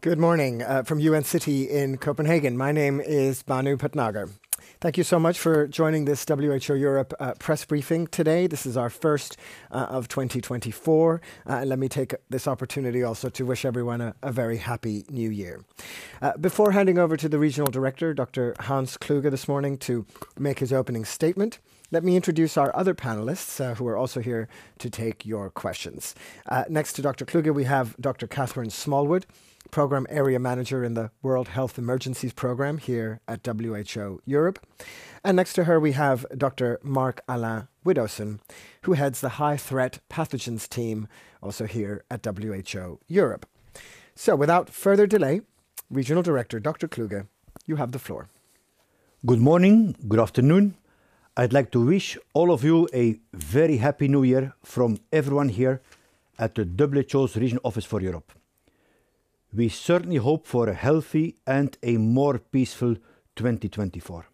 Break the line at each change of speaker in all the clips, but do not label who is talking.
Good morning from UN City in Copenhagen. My name is Banu Patnagar. Thank you so much for joining this WHO Europe press briefing today. This is our first of 2024. And let me take this opportunity also to wish everyone a very happy new year. Before handing over to the regional director, Dr. Hans Kluge, this morning to make his opening statement, let me introduce our other panelists who are also here to take your questions. Next to Dr. Kluge, we have Dr. Catherine Smallwood, Program Area Manager in the World Health Emergencies Program here at WHO Europe. And next to her, we have Dr. Mark-Alain Widowson, who heads the High Threat Pathogens team, also here at WHO Europe. So without further delay, Regional Director Dr. Kluge, you have the floor.
Good morning, good afternoon. I'd like to wish all of you a very happy new year from everyone here at the WHO's Regional Office for Europe. We certainly hope for a healthy and a more peaceful 2024.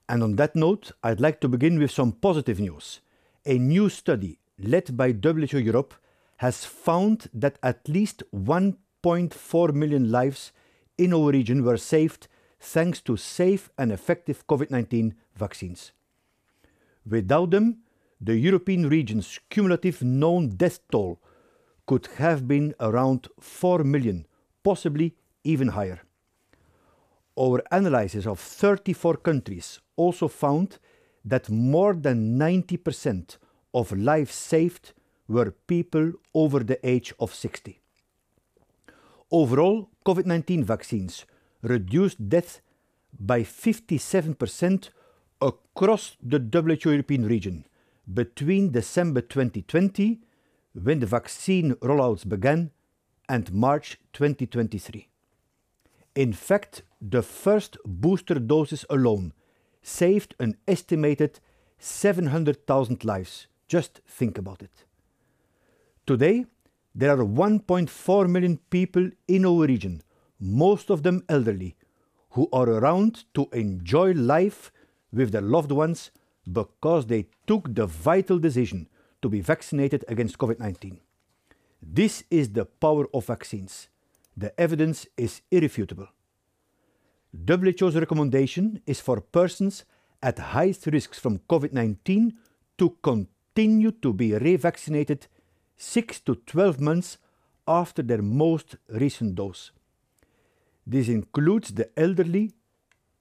And on that note, I'd like to begin with some positive news. A new study led by WHO Europe has found that at least 1.4 million lives in our region were saved thanks to safe and effective COVID-19 vaccines. Without them, the European region's cumulative known death toll could have been around 4 million, possibly even higher. Our analysis of 34 countries also found that more than 90% of lives saved were people over the age of 60. Overall, COVID-19 vaccines reduced death by 57% across the WHO European region between December 2020, when the vaccine rollouts began, and March 2023. In fact, the first booster doses alone saved an estimated 700,000 lives. Just think about it. Today, there are 1.4 million people in our region, most of them elderly, who are around to enjoy life with their loved ones because they took the vital decision to be vaccinated against COVID-19. This is the power of vaccines. The evidence is irrefutable. WHO's recommendation is for persons at highest risks from COVID-19 to continue to be revaccinated 6 to 12 months after their most recent dose. This includes the elderly,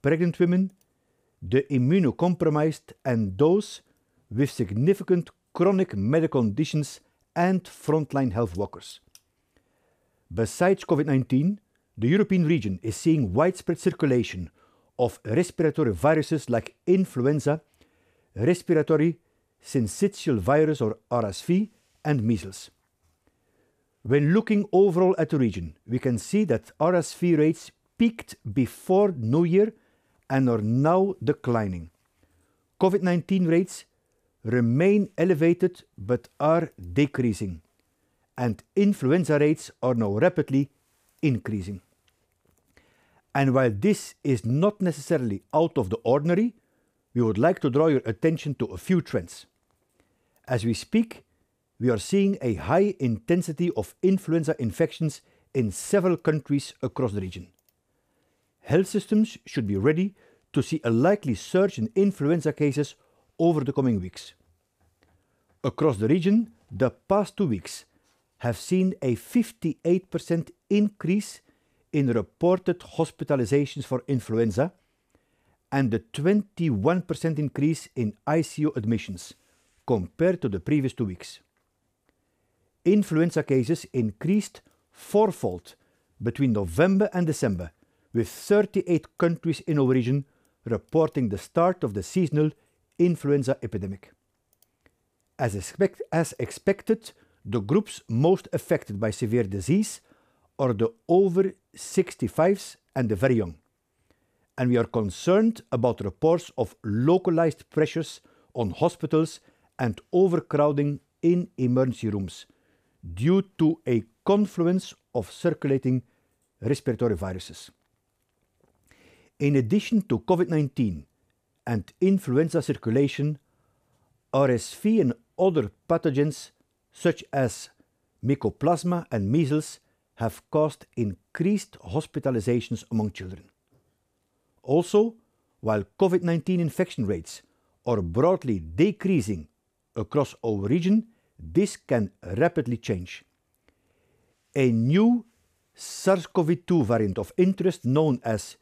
pregnant women, the immunocompromised, and those with significant chronic medical conditions and frontline health workers. Besides COVID-19, the European region is seeing widespread circulation of respiratory viruses like influenza, respiratory syncytial virus or RSV, and measles. When looking overall at the region, we can see that RSV rates peaked before New Year and are now declining. COVID-19 rates remain elevated but are decreasing, and influenza rates are now rapidly increasing. And while this is not necessarily out of the ordinary, we would like to draw your attention to a few trends. As we speak, we are seeing a high intensity of influenza infections in several countries across the region. Health systems should be ready to see a likely surge in influenza cases over the coming weeks. Across the region, the past 2 weeks have seen a 58% increase in reported hospitalizations for influenza and a 21% increase in ICU admissions compared to the previous 2 weeks. Influenza cases increased fourfold between November and December, with 38 countries in our region reporting the start of the seasonal influenza epidemic. As expected, the groups most affected by severe disease are the over 65s and the very young. And we are concerned about reports of localized pressures on hospitals and overcrowding in emergency rooms due to a confluence of circulating respiratory viruses. In addition to COVID-19 and influenza circulation, RSV and other pathogens such as Mycoplasma and measles have caused increased hospitalizations among children. Also, while COVID-19 infection rates are broadly decreasing across our region, this can rapidly change. A new SARS-CoV-2 variant of interest known as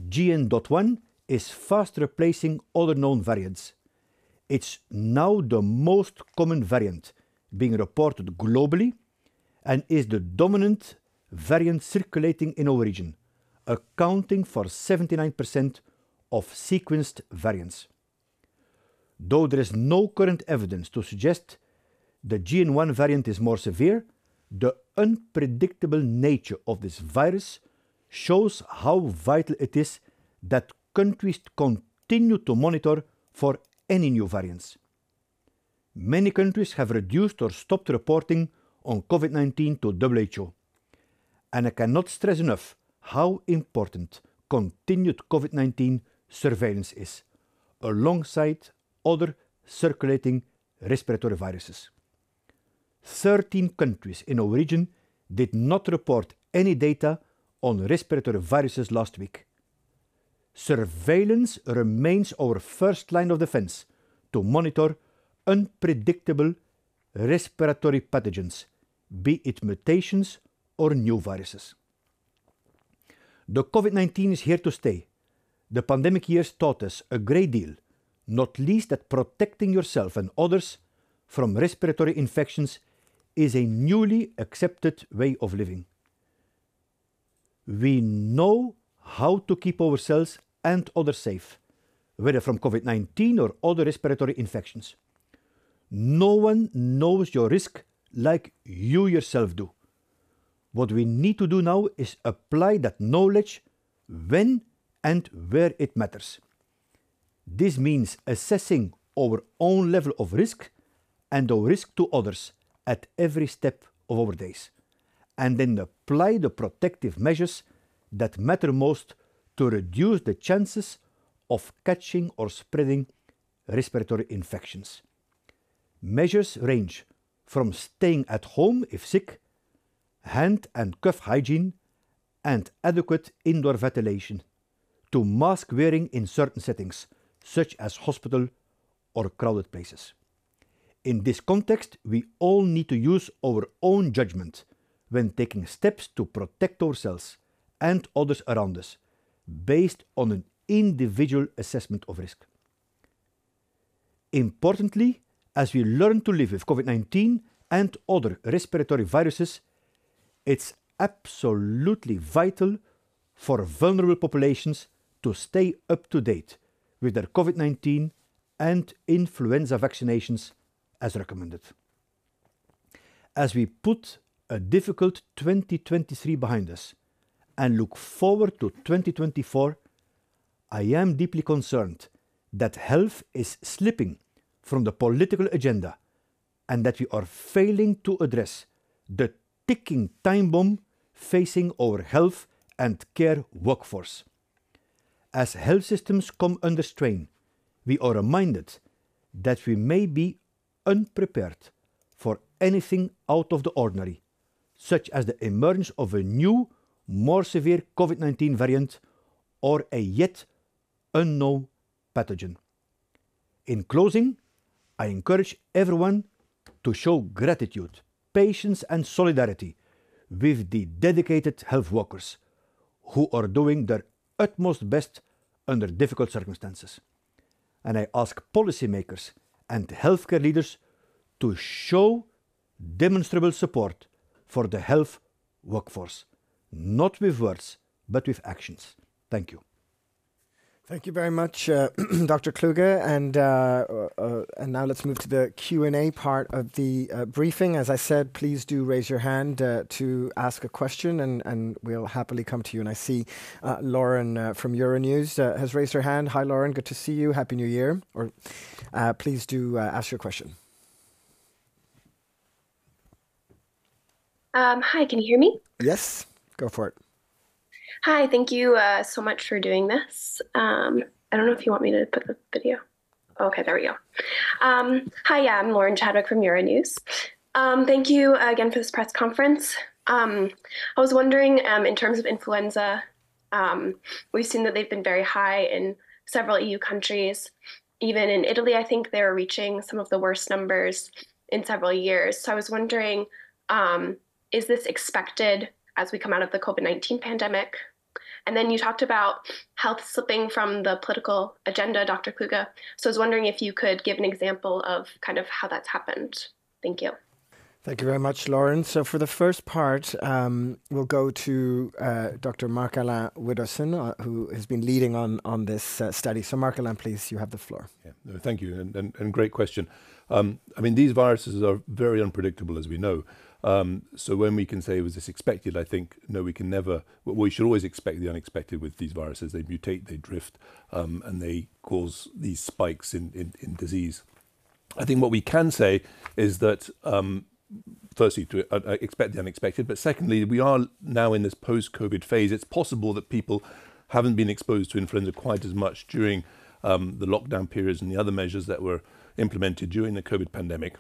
GN.1 is fast replacing other known variants. It's now the most common variant being reported globally and is the dominant variant circulating in our region, accounting for 79% of sequenced variants. Though there is no current evidence to suggest the GN1 variant is more severe, the unpredictable nature of this virus shows how vital it is that countries continue to monitor for any new variants. Many countries have reduced or stopped reporting on COVID-19 to WHO, and I cannot stress enough how important continued COVID-19 surveillance is, alongside other circulating respiratory viruses. 13 countries in our region did not report any data on respiratory viruses last week. Surveillance remains our first line of defense to monitor unpredictable respiratory pathogens, be it mutations or new viruses. The COVID-19 is here to stay. The pandemic years taught us a great deal, not least that protecting yourself and others from respiratory infections is a newly accepted way of living. We know how to keep ourselves and others safe, whether from COVID-19 or other respiratory infections. No one knows your risk like you yourself do. What we need to do now is apply that knowledge when and where it matters. This means assessing our own level of risk and our risk to others at every step of our days, and then apply the protective measures that matter most to reduce the chances of catching or spreading respiratory infections. Measures range from staying at home if sick, hand and cuff hygiene, and adequate indoor ventilation, to mask wearing in certain settings, such as hospital or crowded places. In this context, we all need to use our own judgment when taking steps to protect ourselves and others around us, based on an individual assessment of risk. Importantly, as we learn to live with COVID-19 and other respiratory viruses, it's absolutely vital for vulnerable populations to stay up to date with their COVID-19 and influenza vaccinations as recommended. As we put a difficult 2023 behind us and look forward to 2024, I am deeply concerned that health is slipping from the political agenda and that we are failing to address the ticking time bomb facing our health and care workforce. As health systems come under strain, we are reminded that we may be unprepared for anything out of the ordinary, such as the emergence of a new, more severe COVID-19 variant or a yet unknown pathogen. In closing, I encourage everyone to show gratitude, patience, and solidarity with the dedicated health workers who are doing their utmost best under difficult circumstances. And I ask policymakers and healthcare leaders to show demonstrable support for the health workforce, not with words, but with actions. Thank you.
Thank you very much, Dr. Kluge. And now let's move to the Q&A part of the briefing. As I said, please do raise your hand to ask a question, and we'll happily come to you. And I see Lauren from Euronews has raised her hand. Hi, Lauren. Good to see you. Happy New Year. Or please do ask your question.
Hi, can you hear me?
Yes, go for it.
Hi, thank you so much for doing this. I don't know if you want me to put the video. Okay, there we go. Hi, I'm Lauren Chadwick from Euronews. Thank you again for this press conference. I was wondering, in terms of influenza, we've seen that they've been very high in several EU countries. Even in Italy, I think they're reaching some of the worst numbers in several years. So I was wondering, is this expected as we come out of the COVID-19 pandemic? And then you talked about health slipping from the political agenda, Dr. Kluge. So I was wondering if you could give an example of kind of how that's happened. Thank you.
Thank you very much, Lauren. So for the first part, we'll go to Dr. Marc-Alain Widderson, who has been leading on this study. So Marc-Alain, please, you have the floor.
Yeah, no, thank you, and great question. I mean, these viruses are very unpredictable, as we know. So when we can say, was this expected, I think, no, we can never, well, we should always expect the unexpected with these viruses. They mutate, they drift, and they cause these spikes in disease. I think what we can say is that, firstly, to expect the unexpected, but secondly, we are now in this post-COVID phase. It's possible that people haven't been exposed to influenza quite as much during the lockdown periods and the other measures that were implemented during the COVID pandemic.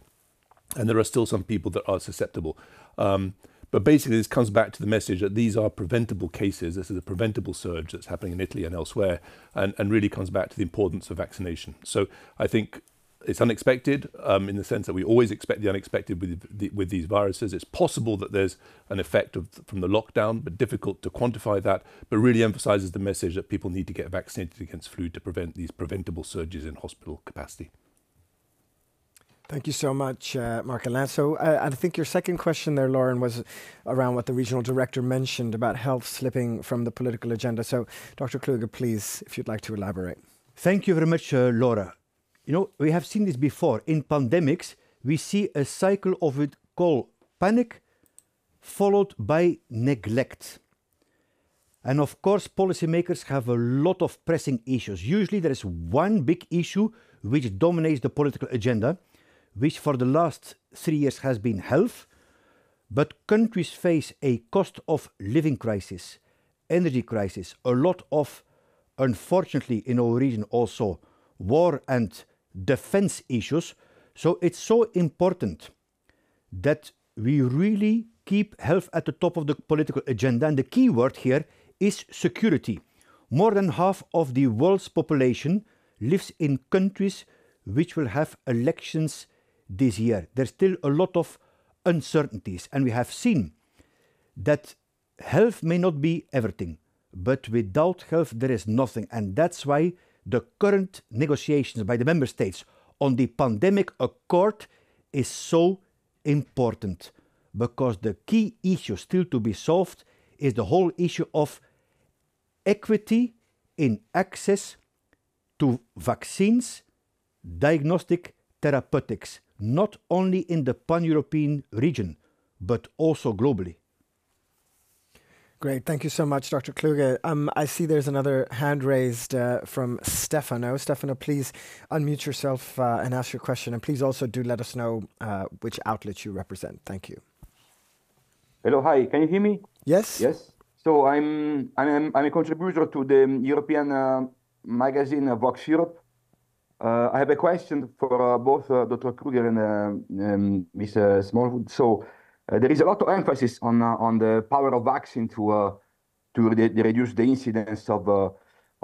And there are still some people that are susceptible. But basically, this comes back to the message that these are preventable cases. This is a preventable surge that's happening in Italy and elsewhere, and really comes back to the importance of vaccination. So I think it's unexpected in the sense that we always expect the unexpected with these viruses. It's possible that there's an effect from the lockdown, but difficult to quantify that, but really emphasizes the message that people need to get vaccinated against flu to prevent these preventable surges in hospital capacity.
Thank you so much, Marc-Alain. So I think your second question there, Lauren, was around what the regional director mentioned about health slipping from the political agenda. So Dr. Kluge, please, if you'd like to elaborate.
Thank you very much, Laura. You know, we have seen this before. In pandemics, we see a cycle of what we call panic, followed by neglect. And of course, policymakers have a lot of pressing issues. Usually there is one big issue which dominates the political agenda, which for the last 3 years has been health. But countries face a cost of living crisis, energy crisis, a lot of, unfortunately in our region also, war and defense issues. So it's so important that we really keep health at the top of the political agenda. And the key word here is security. More than half of the world's population lives in countries which will have elections this year. There's still a lot of uncertainties, and we have seen that health may not be everything, but without health there is nothing. And that's why the current negotiations by the member states on the pandemic accord is so important, because the key issue still to be solved is the whole issue of equity in access to vaccines, diagnostic therapeutics, not only in the pan-European region, but also globally.
Great. Thank you so much, Dr. Kluge. I see there's another hand raised from Stefano. Stefano, please unmute yourself and ask your question. And please also do let us know which outlet you represent. Thank you.
Hello, hi. Can you hear me?
Yes.
Yes. So I'm a contributor to the European magazine Vox Europe. I have a question for both Dr. Kluge and Ms. Smallwood. So there is a lot of emphasis on the power of vaccine to reduce the incidence of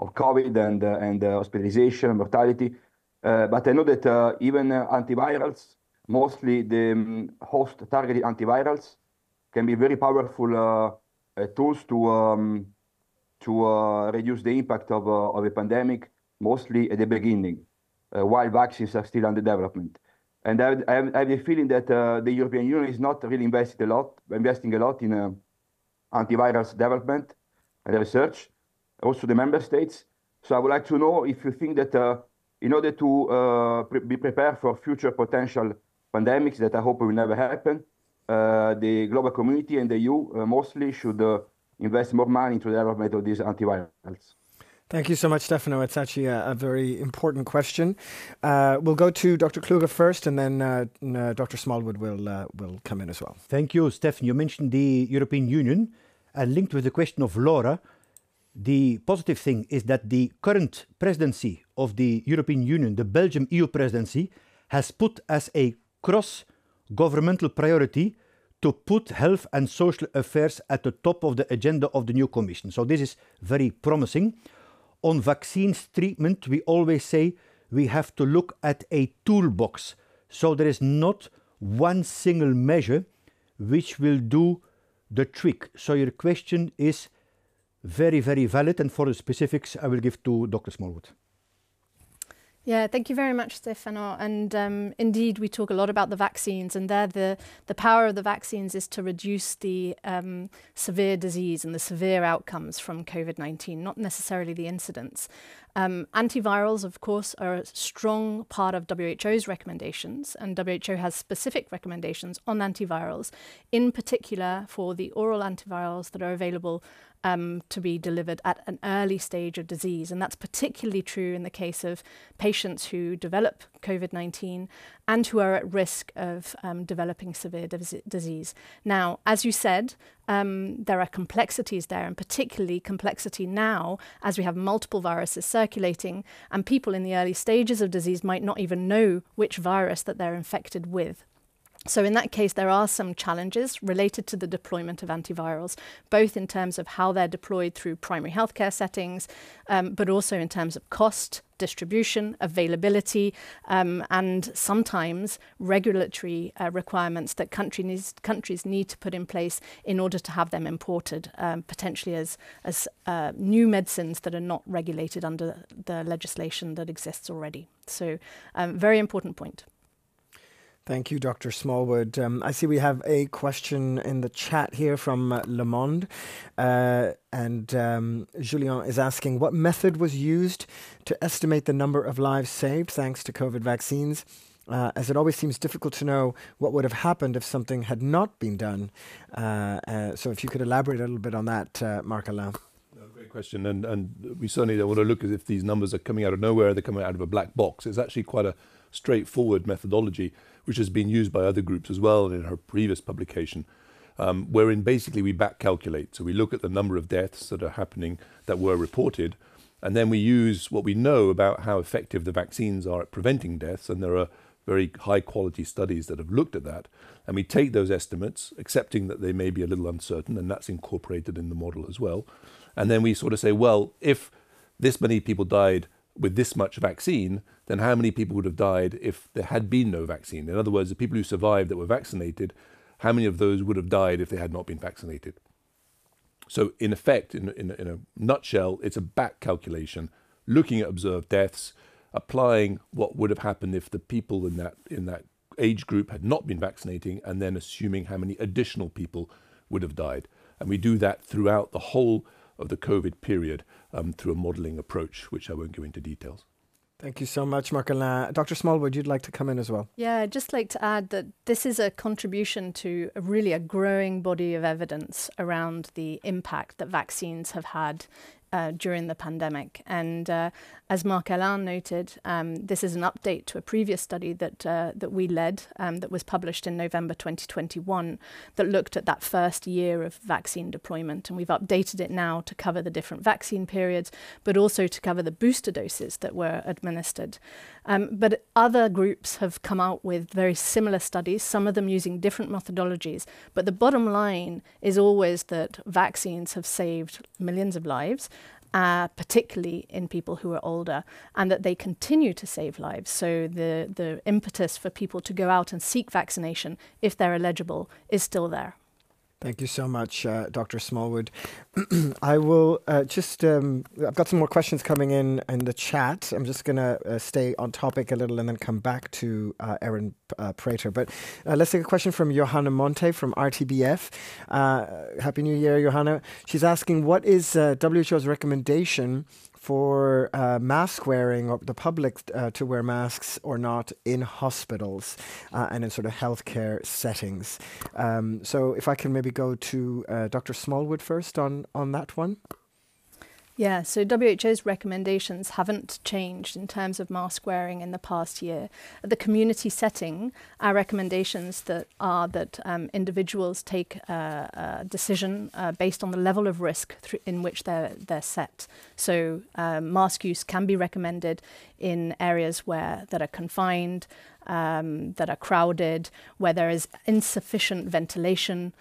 COVID and hospitalization and mortality. But I know that even antivirals, mostly the host-targeted antivirals, can be very powerful tools to reduce the impact of a pandemic, mostly at the beginning, while vaccines are still under development. And I have the feeling that the European Union is not really investing a lot in antivirals development and research, also the member states. So I would like to know if you think that in order to be prepared for future potential pandemics that I hope will never happen, the global community and the EU mostly should invest more money into the development of these antivirals.
Thank you so much, Stefano. It's actually a very important question. We'll go to Dr. Kluge first, and then Dr. Smallwood will come in as well.
Thank you, Stefan. You mentioned the European Union, and linked with the question of Laura, the positive thing is that the current presidency of the European Union, the Belgium EU presidency, has put as a cross-governmental priority to put health and social affairs at the top of the agenda of the new Commission. So this is very promising. On vaccines treatment, we always say we have to look at a toolbox. So there is not one single measure which will do the trick. So your question is very, very valid. And for the specifics, I will give to Dr. Smallwood.
Yeah, thank you very much, Stefano. And indeed, we talk a lot about the vaccines, and there the power of the vaccines is to reduce the severe disease and the severe outcomes from COVID-19, not necessarily the incidence. Antivirals, of course, are a strong part of WHO's recommendations, and WHO has specific recommendations on antivirals, in particular for the oral antivirals that are available to be delivered at an early stage of disease. And that's particularly true in the case of patients who develop COVID-19 and who are at risk of developing severe disease. Now, as you said, there are complexities there, and particularly complexity now as we have multiple viruses circulating, and people in the early stages of disease might not even know which virus that they're infected with. So in that case, there are some challenges related to the deployment of antivirals, both in terms of how they're deployed through primary healthcare settings, but also in terms of cost, distribution, availability, and sometimes regulatory requirements that countries need to put in place in order to have them imported, potentially as new medicines that are not regulated under the legislation that exists already. So very important point.
Thank you, Dr. Smallwood. I see we have a question in the chat here from Le Monde. And Julien is asking, what method was used to estimate the number of lives saved thanks to COVID vaccines? As it always seems difficult to know what would have happened if something had not been done. So if you could elaborate a little bit on that, Marc-Alain.
Great question. And we certainly don't want to look as if these numbers are coming out of nowhere, they're coming out of a black box. It's actually quite a straightforward methodology, which has been used by other groups as well in her previous publication, wherein basically we back calculate. So we look at the number of deaths that are happening that were reported, and then we use what we know about how effective the vaccines are at preventing deaths, and there are very high quality studies that have looked at that, and we take those estimates, accepting that they may be a little uncertain, and that's incorporated in the model as well. And then we sort of say, well, if this many people died with this much vaccine, then how many people would have died if there had been no vaccine? In other words, the people who survived that were vaccinated, how many of those would have died if they had not been vaccinated? So in effect, in a nutshell, it's a back calculation, looking at observed deaths, applying what would have happened if the people in that age group had not been vaccinating, and then assuming how many additional people would have died. And we do that throughout the whole of the COVID period through a modelling approach, which I won't go into details.
Thank you so much, Marc-Alain. Dr. Smallwood, you'd like to come in as well?
Yeah, I'd just like to add that this is a contribution to really a growing body of evidence around the impact that vaccines have had during the pandemic. And as Marc-Alain noted, this is an update to a previous study that we led that was published in November 2021 that looked at that first year of vaccine deployment. And we've updated it now to cover the different vaccine periods, but also to cover the booster doses that were administered. But other groups have come out with very similar studies, some of them using different methodologies. But the bottom line is always that vaccines have saved millions of lives, particularly in people who are older, and that they continue to save lives. So the impetus for people to go out and seek vaccination, if they're eligible, is still there.
Thank you so much, Dr. Smallwood. I will I've got some more questions coming in the chat. I'm just going to stay on topic a little and then come back to Erin Prater. But let's take a question from Johanna Monte from RTBF. Happy New Year, Johanna. She's asking, what is WHO's recommendation for mask wearing, or the public to wear masks or not in hospitals and in sort of healthcare settings? So if I can maybe go to Dr. Smallwood first on that one.
Yeah, so WHO's recommendations haven't changed in terms of mask wearing in the past year. At the community setting, our recommendations are that individuals take a decision based on the level of risk in which they're set. So mask use can be recommended in areas that are confined, that are crowded, where there is insufficient ventilation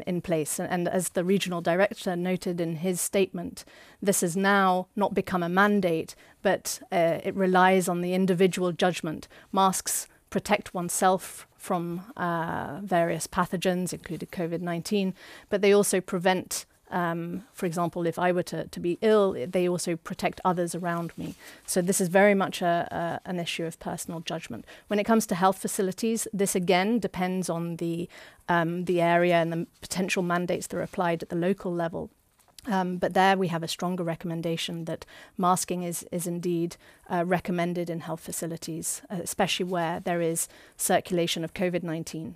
in place. And as the regional director noted in his statement, this has now not become a mandate, but it relies on the individual judgment. Masks protect oneself from various pathogens, including COVID-19, but they also prevent, for example, if I were to be ill, they also protect others around me. So this is very much an issue of personal judgment. When it comes to health facilities, this again depends on the area and the potential mandates that are applied at the local level. But there we have a stronger recommendation that masking is indeed recommended in health facilities, especially where there is circulation of COVID-19.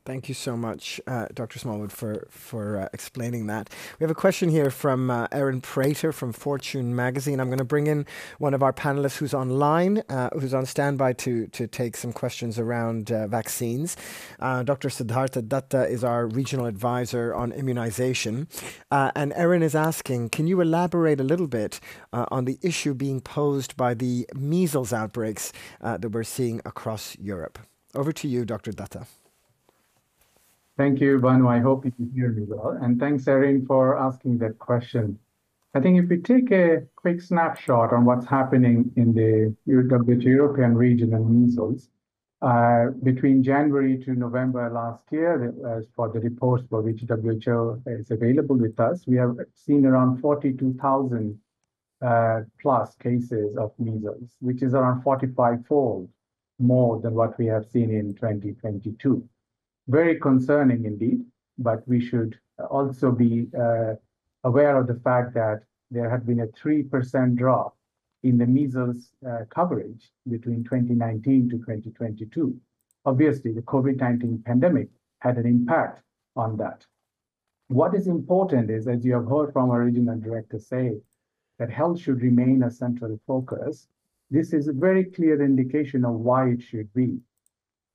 Thank you so much, Dr. Smallwood, for explaining that. We have a question here from Erin Prater from Fortune magazine. I'm going to bring in one of our panelists who's online, who's on standby to take some questions around vaccines. Dr. Siddhartha Datta is our regional advisor on immunization. And Erin is asking, can you elaborate a little bit on the issue being posed by the measles outbreaks that we're seeing across Europe? Over to you, Dr. Datta.
Thank you, Banu. I hope you can hear me well. And thanks, Erin, for asking that question. I think if we take a quick snapshot on what's happening in the WHO European region and measles, between January to November last year, as for the reports for which WHO is available with us, we have seen around 42,000 plus cases of measles, which is around 45-fold more than what we have seen in 2022. Very concerning indeed, but we should also be aware of the fact that there had been a 3% drop in the measles coverage between 2019 to 2022. Obviously, the COVID-19 pandemic had an impact on that. What is important is, as you have heard from our regional director say, that health should remain a central focus. This is a very clear indication of why it should be.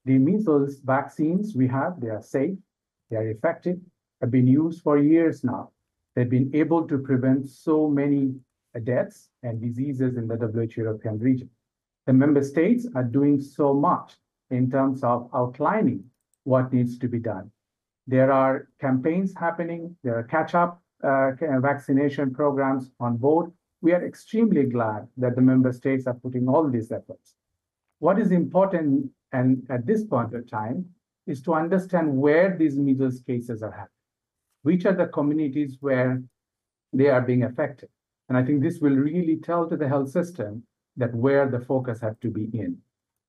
The measles vaccines we have, they are safe, they are effective, have been used for years now. They've been able to prevent so many deaths and diseases in the WHO European region. The member states are doing so much in terms of outlining what needs to be done. There are campaigns happening, there are catch-up vaccination programs on board. We are extremely glad that the member states are putting all these efforts. What is important and at this point of time is to understand where these measles cases are happening, which are the communities where they are being affected. And I think this will really tell to the health system that where the focus has to be in.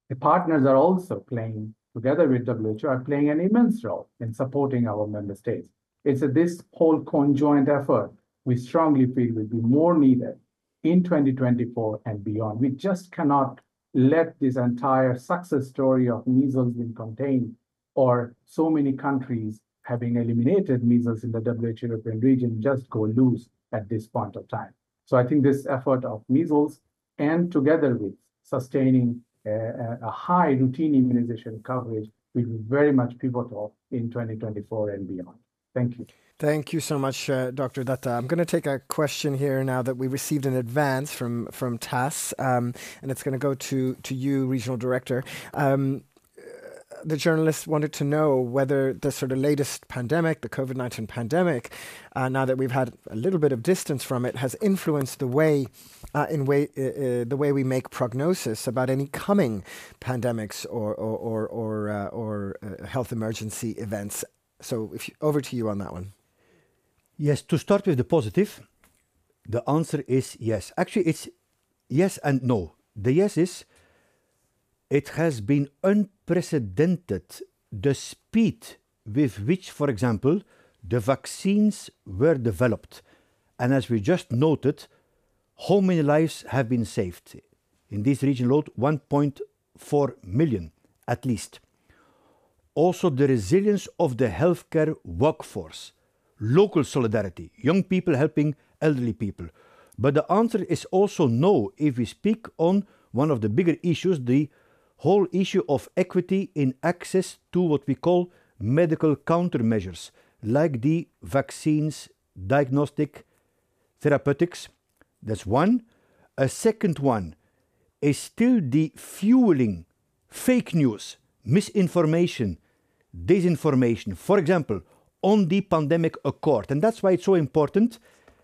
The partners are also playing, together with WHO, are playing an immense role in supporting our member states. It's this whole conjoint effort we strongly feel will be more needed in 2024 and beyond. We just cannot let this entire success story of measles being contained or so many countries having eliminated measles in the WHO European region just go loose at this point of time. So I think this effort of measles and together with sustaining a high routine immunization coverage will be very much pivotal in 2024 and beyond. Thank you.
Thank you so much, Dr. Datta. I'm going to take a question here now that we received in advance from TASS, and it's going to go to you, Regional Director. The journalist wanted to know whether the sort of latest pandemic, the COVID-19 pandemic, now that we've had a little bit of distance from it, has influenced the way we make prognosis about any coming pandemics or health emergency events. So over to you on that one.
Yes, to start with the positive, the answer is yes. Actually, it's yes and no. The yes is, it has been unprecedented, the speed with which, for example, the vaccines were developed. And as we just noted, how many lives have been saved? In this region, 1.4 million at least. Also, the resilience of the healthcare workforce, local solidarity, young people helping elderly people. But the answer is also no if we speak on one of the bigger issues, the whole issue of equity in access to what we call medical countermeasures, like the vaccines, diagnostic, therapeutics. That's one. A second one is still the fueling fake news, misinformation, disinformation, for example, on the pandemic accord. And that's why it's so important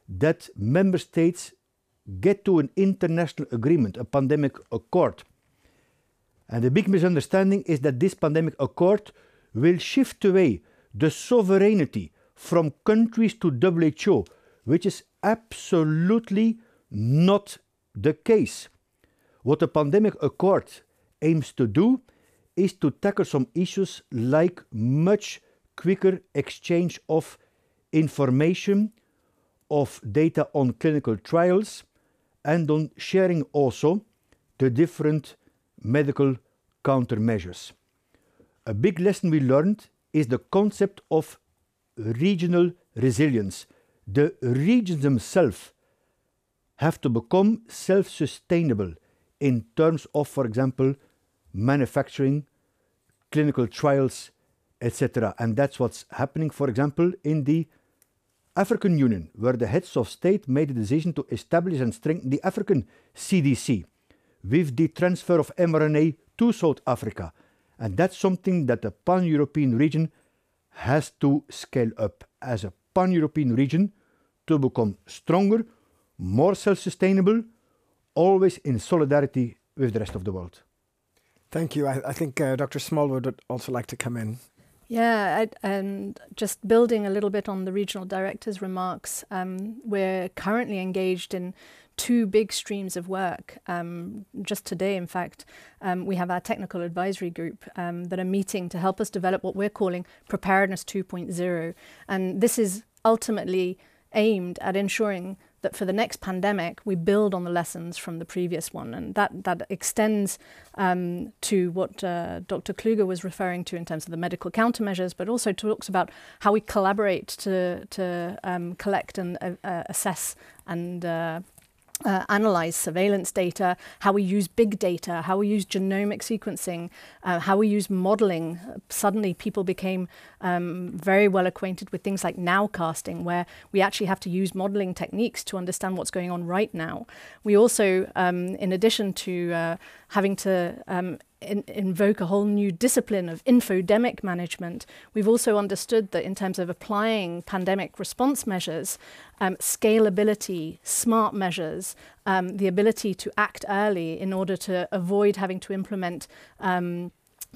that member states get to an international agreement, a pandemic accord. And the big misunderstanding is that this pandemic accord will shift away the sovereignty from countries to WHO, which is absolutely not the case. What the pandemic accord aims to do is to tackle some issues like much quicker exchange of information, of data on clinical trials, and on sharing also the different medical countermeasures. A big lesson we learned is the concept of regional resilience. The regions themselves have to become self-sustainable in terms of, for example, manufacturing, clinical trials, etc. And that's what's happening, for example, in the African Union, where the heads of state made a decision to establish and strengthen the African CDC with the transfer of mRNA to South Africa. And that's something that the pan-European region has to scale up as a pan-European region to become stronger, more self-sustainable, always in solidarity with the rest of the world.
Thank you. I think Dr. Smallwood would also like to come in.
Yeah, and just building a little bit on the regional director's remarks, we're currently engaged in two big streams of work. Just today, in fact, we have our technical advisory group that are meeting to help us develop what we're calling Preparedness 2.0. And this is ultimately aimed at ensuring that for the next pandemic, we build on the lessons from the previous one. And that extends to what Dr. Kluge was referring to in terms of the medical countermeasures, but also talks about how we collaborate to collect and assess and analyze surveillance data, how we use big data, how we use genomic sequencing, how we use modeling. Suddenly people became very well acquainted with things like nowcasting, where we actually have to use modeling techniques to understand what's going on right now. We also, in addition to having to invoke a whole new discipline of infodemic management, we've also understood that in terms of applying pandemic response measures, scalability, smart measures, the ability to act early in order to avoid having to implement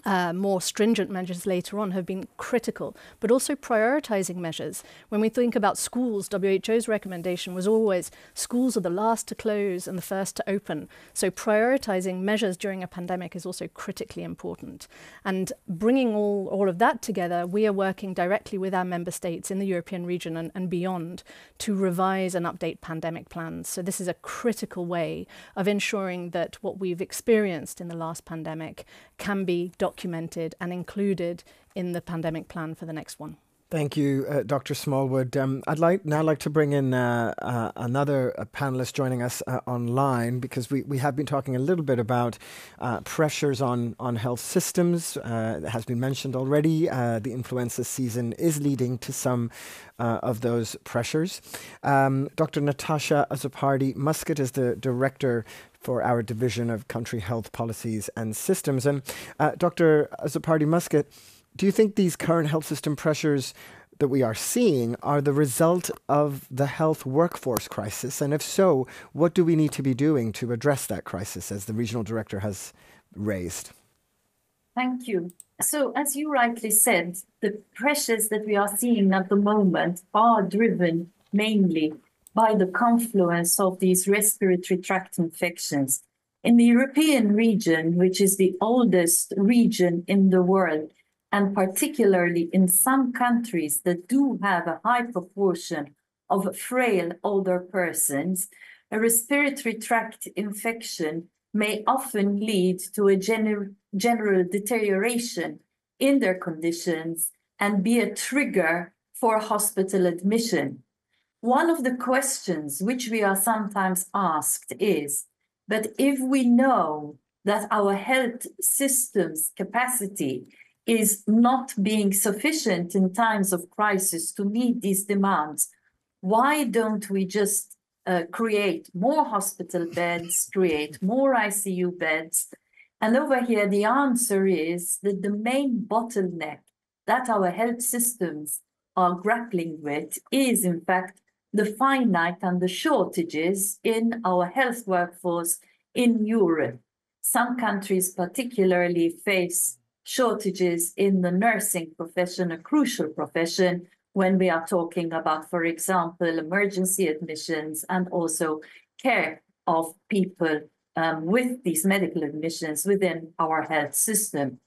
more stringent measures later on have been critical, but also prioritizing measures. When we think about schools, WHO's recommendation was always schools are the last to close and the first to open. So prioritizing measures during a pandemic is also critically important. And bringing all of that together, we are working directly with our member states in the European region and beyond to revise and update pandemic plans. So this is a critical way of ensuring that what we've experienced in the last pandemic can be documented and included in the pandemic plan for the next one.
Thank you, Dr. Smallwood. I'd now like to bring in another panelist joining us online, because we have been talking a little bit about pressures on health systems. It has been mentioned already. The influenza season is leading to some of those pressures. Dr. Natasha Azzopardi-Muscat is the director for our Division of Country Health Policies and Systems. And Dr. Azzopardi-Muscat, do you think these current health system pressures that we are seeing are the result of the health workforce crisis? And if so, what do we need to be doing to address that crisis, as the regional director has raised?
Thank you. So, as you rightly said, the pressures that we are seeing at the moment are driven mainly by the confluence of these respiratory tract infections. In the European region, which is the oldest region in the world, and particularly in some countries that do have a high proportion of frail older persons, a respiratory tract infection may often lead to a general deterioration in their conditions and be a trigger for hospital admission. one of the questions which we are sometimes asked is that if we know that our health system's capacity is not being sufficient in times of crisis to meet these demands, why don't we just create more hospital beds, create more ICU beds? And over here, the answer is that the main bottleneck that our health systems are grappling with is, in fact, the finite and the shortages in our health workforce in Europe. Some countries particularly face shortages in the nursing profession, a crucial profession, when we are talking about, for example, emergency admissions and also care of people with these medical admissions within our health system.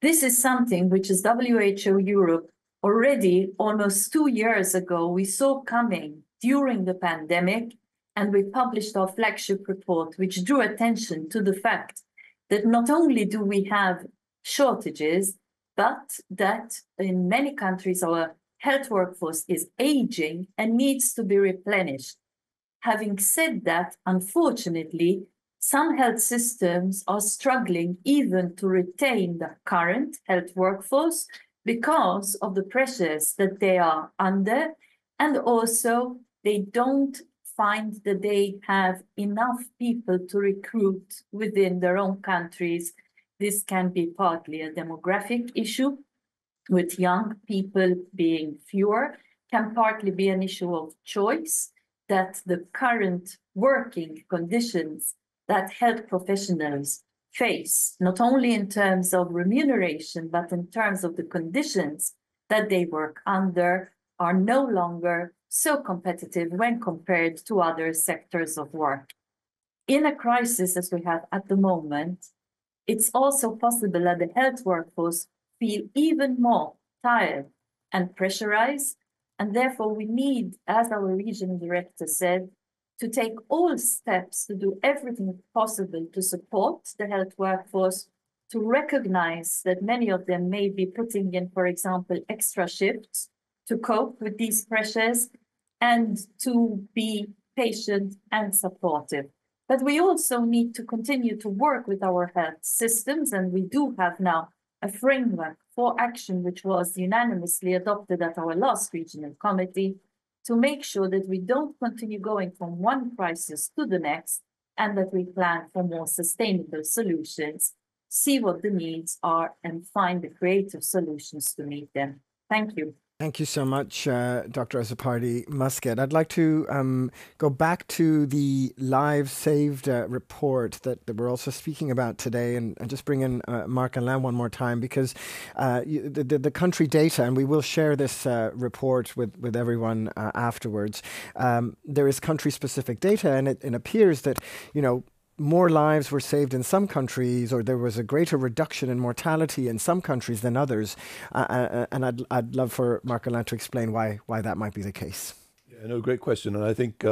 This is something which is WHO Europe already almost 2 years ago we saw coming during the pandemic, and we published our flagship report, which drew attention to the fact that not only do we have shortages, but that in many countries our health workforce is aging and needs to be replenished. Having said that, unfortunately, some health systems are struggling even to retain the current health workforce because of the pressures that they are under, and also they don't find that they have enough people to recruit within their own countries. This can be partly a demographic issue, with young people being fewer, can partly be an issue of choice, that the current working conditions that health professionals face, not only in terms of remuneration, but in terms of the conditions that they work under, are no longer so competitive when compared to other sectors of work. In a crisis as we have at the moment, it's also possible that the health workforce feel even more tired and pressurized, and therefore we need, as our regional director said, to take all steps to do everything possible to support the health workforce, to recognize that many of them may be putting in, for example, extra shifts to cope with these pressures, and to be patient and supportive. But we also need to continue to work with our health systems, and we do have now a framework for action which was unanimously adopted at our last regional committee, to make sure that we don't continue going from one crisis to the next, and that we plan for more sustainable solutions, see what the needs are, and find the creative solutions to meet them. Thank you.
Thank you so much, Dr. Azzopardi Muscat. I'd like to go back to the Lives Saved report that we're also speaking about today, and just bring in Marc-Alain one more time, because the country data, and we will share this report with everyone afterwards, there is country-specific data, and it appears that, more lives were saved in some countries, or there was a greater reduction in mortality in some countries than others. And I'd love for Marc-Alain to explain why that might be the case.
Yeah, no, great question. And I think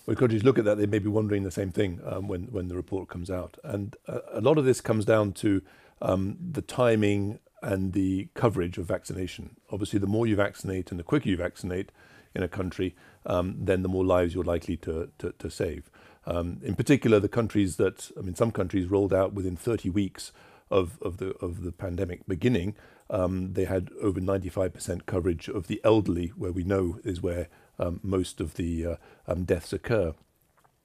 when countries look at that, they may be wondering the same thing when the report comes out. And a lot of this comes down to the timing and the coverage of vaccination. Obviously, the more you vaccinate and the quicker you vaccinate in a country, then the more lives you're likely to save. In particular, the countries that, some countries rolled out within 30 weeks of the pandemic beginning. They had over 95% coverage of the elderly, where we know is where most of the deaths occur.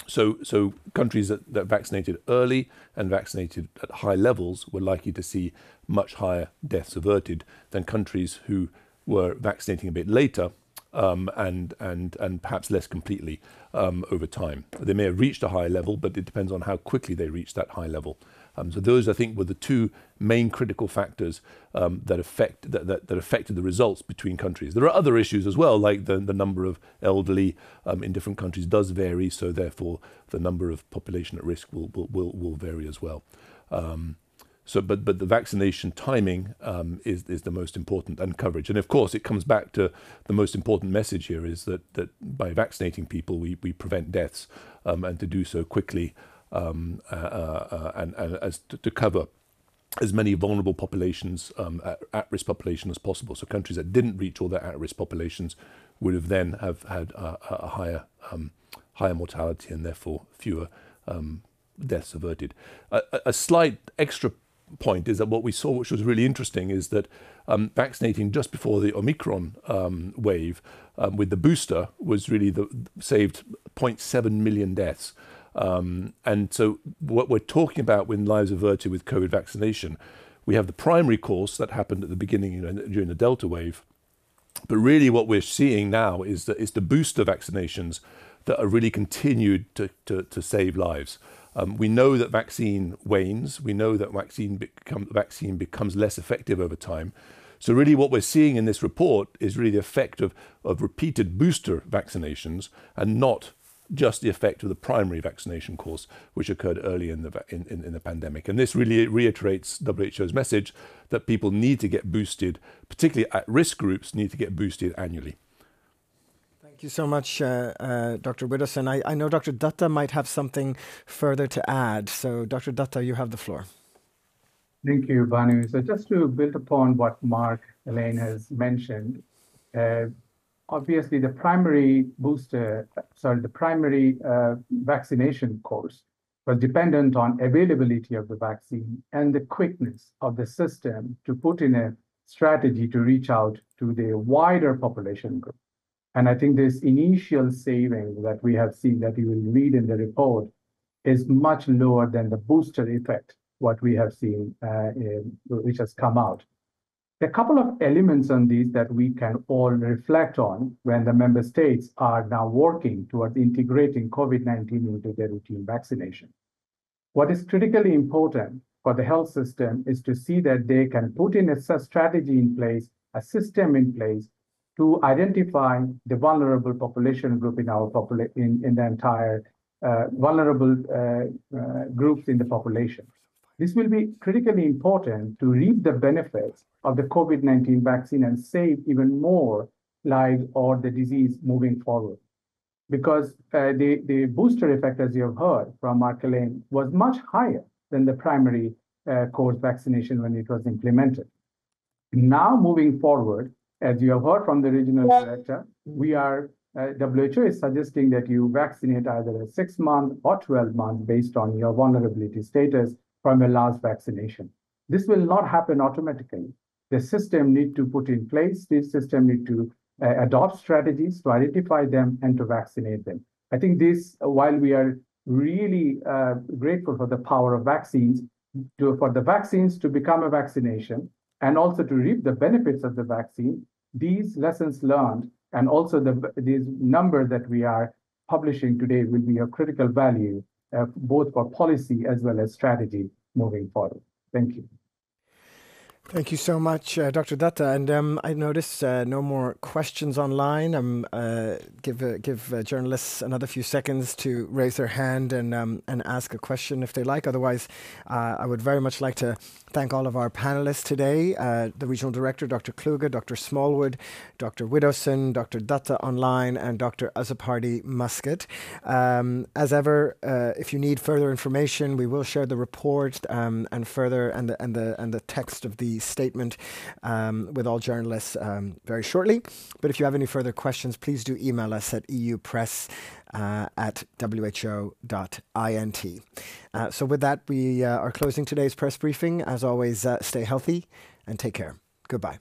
So countries that vaccinated early and vaccinated at high levels were likely to see much higher deaths averted than countries who were vaccinating a bit later, and perhaps less completely over time. They may have reached a high level, but it depends on how quickly they reach that high level. So those, I think, were the two main critical factors that affected the results between countries. There are other issues as well, like the number of elderly in different countries does vary, so therefore the number of population at risk will vary as well. But the vaccination timing is the most important, and coverage. And of course, it comes back to the most important message here is that by vaccinating people, we prevent deaths, and to do so quickly, and as to cover as many vulnerable populations, at-risk population as possible. So countries that didn't reach all their at-risk populations would have then have had a higher mortality and therefore fewer deaths averted. A slight extra point is that what we saw, which was really interesting, is that vaccinating just before the Omicron wave with the booster was really saved 0.7 million deaths. And so what we're talking about when lives averted with COVID vaccination, we have the primary course that happened at the beginning, during the Delta wave. But really what we're seeing now is that it's the booster vaccinations that are really continued to save lives. We know that vaccine wanes. We know that vaccine becomes less effective over time. So really what we're seeing in this report is really the effect of repeated booster vaccinations and not just the effect of the primary vaccination course, which occurred early in the pandemic. And this really reiterates WHO's message that people need to get boosted, particularly at-risk groups need to get boosted annually.
Thank you so much, Dr. Widdowson. I know Dr. Dutta might have something further to add. So, Dr. Dutta, you have the floor.
Thank you, Banu. So just to build upon what Mark Elaine has mentioned, obviously the primary vaccination course was dependent on availability of the vaccine and the quickness of the system to put in a strategy to reach out to the wider population group. And I think this initial saving that we have seen, that you will read in the report, is much lower than the booster effect, what we have seen, which has come out. There are a couple of elements on these that we can all reflect on when the member states are now working towards integrating COVID-19 into their routine vaccination. What is critically important for the health system is to see that they can put in a strategy in place, a system in place, to identify the vulnerable population group in our in the entire vulnerable groups in the population. This will be critically important to reap the benefits of the COVID-19 vaccine and save even more lives or the disease moving forward. Because the booster effect, as you have heard from Mark Elaine, was much higher than the primary course vaccination when it was implemented. Now moving forward, as you have heard from the regional director, WHO is suggesting that you vaccinate either a 6-month or 12 months based on your vulnerability status from a last vaccination. This will not happen automatically. The system need to put in place, this system need to adopt strategies to identify them and to vaccinate them. I think this, while we are really grateful for the power of vaccines, for the vaccines to become a vaccination and also to reap the benefits of the vaccine, these lessons learned and also these numbers that we are publishing today will be of critical value, both for policy as well as strategy moving forward. Thank you.
Thank you so much, Dr. Dutta. And I notice no more questions online. Give journalists another few seconds to raise their hand and ask a question if they like. Otherwise, I would very much like to thank all of our panelists today, the Regional Director, Dr. Kluge, Dr. Smallwood, Dr. Widdowson, Dr. Dutta online, and Dr. Azzopardi Muscat. As ever, if you need further information, we will share the report and the text of the statement with all journalists very shortly. But if you have any further questions, please do email us at eupress@who.int. So with that, we are closing today's press briefing. As always, stay healthy and take care. Goodbye.